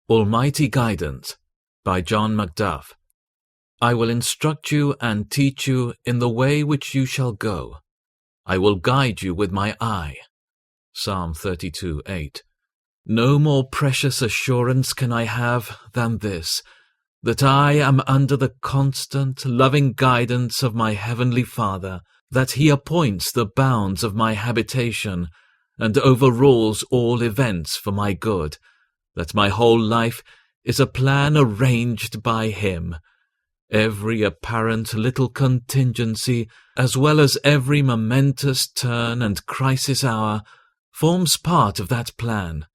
Almighty Guidance by John MacDuff. I will instruct you and teach you in the way which you shall go. I will guide you with my eye. Psalm 32:8. No more precious assurance can I have than this, that I am under the constant, loving guidance of my Heavenly Father, that He appoints the bounds of my habitation, and overrules all events for my good, that my whole life is a plan arranged by Him. Every apparent little contingency, as well as every momentous turn and crisis hour, forms part of that plan.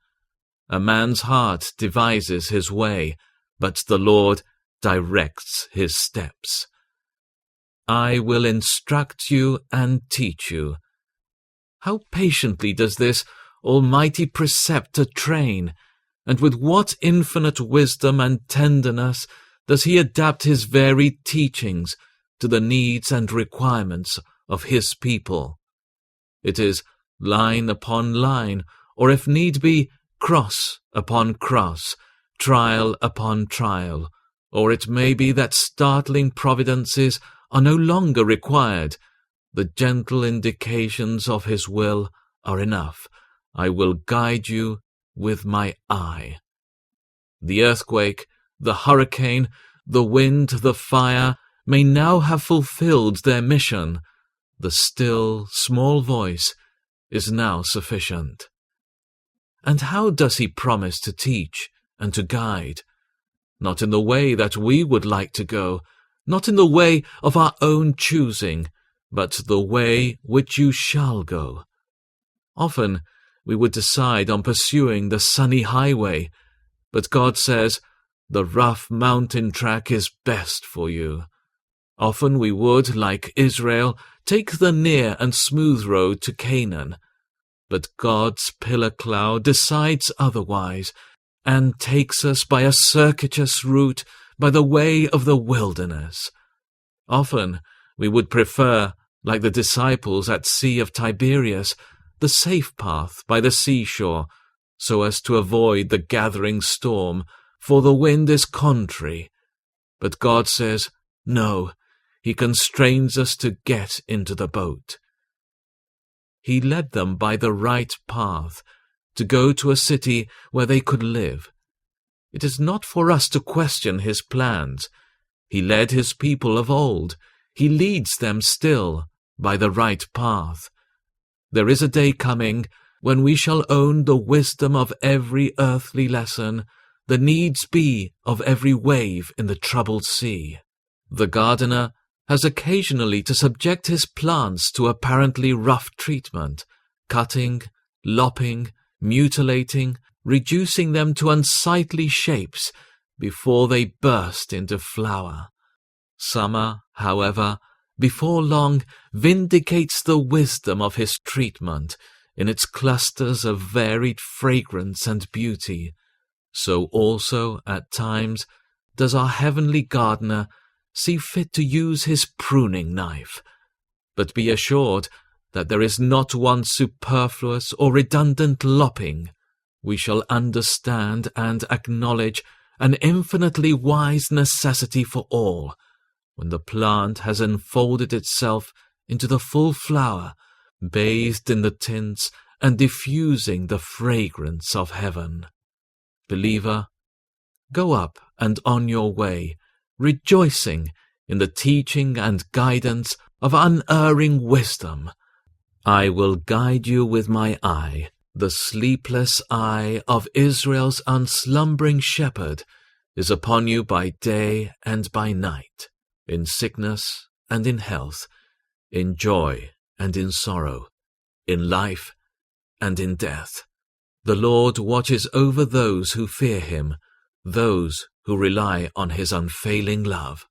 A man's heart devises his way, but the Lord directs his steps. I will instruct you and teach you. How patiently does this almighty preceptor train, and with what infinite wisdom and tenderness does he adapt his varied teachings to the needs and requirements of his people. It is line upon line, or if need be, cross upon cross, trial upon trial, or it may be that startling providences are no longer required. The gentle indications of his will are enough. I will guide you with my eye. The earthquake, the hurricane, the wind, the fire may now have fulfilled their mission. The still, small voice is now sufficient. And how does he promise to teach and to guide? Not in the way that we would like to go, not in the way of our own choosing, but the way which you shall go. Often we would decide on pursuing the sunny highway, but God says, the rough mountain track is best for you. Often we would, like Israel, take the near and smooth road to Canaan, but God's pillar cloud decides otherwise, and takes us by a circuitous route by the way of the wilderness. Often we would prefer, like the disciples at Sea of Tiberias, the safe path by the seashore, so as to avoid the gathering storm, for the wind is contrary. But God says, no, He constrains us to get into the boat. He led them by the right path, to go to a city where they could live. It is not for us to question His plans. He led His people of old. He leads them still by the right path. There is a day coming when we shall own the wisdom of every earthly lesson, the needs be of every wave in the troubled sea. The gardener has occasionally to subject his plants to apparently rough treatment, cutting, lopping, mutilating, reducing them to unsightly shapes before they burst into flower. Summer, however, before long vindicates the wisdom of his treatment in its clusters of varied fragrance and beauty. So also, at times, does our heavenly gardener see fit to use his pruning knife. But be assured that there is not one superfluous or redundant lopping. We shall understand and acknowledge an infinitely wise necessity for all, when the plant has unfolded itself into the full flower, bathed in the tints and diffusing the fragrance of heaven. Believer, go up and on your way, rejoicing in the teaching and guidance of unerring wisdom. I will guide you with my eye. The sleepless eye of Israel's unslumbering shepherd is upon you by day and by night, in sickness and in health, in joy and in sorrow, in life and in death. The Lord watches over those who fear Him, those who rely on His unfailing love.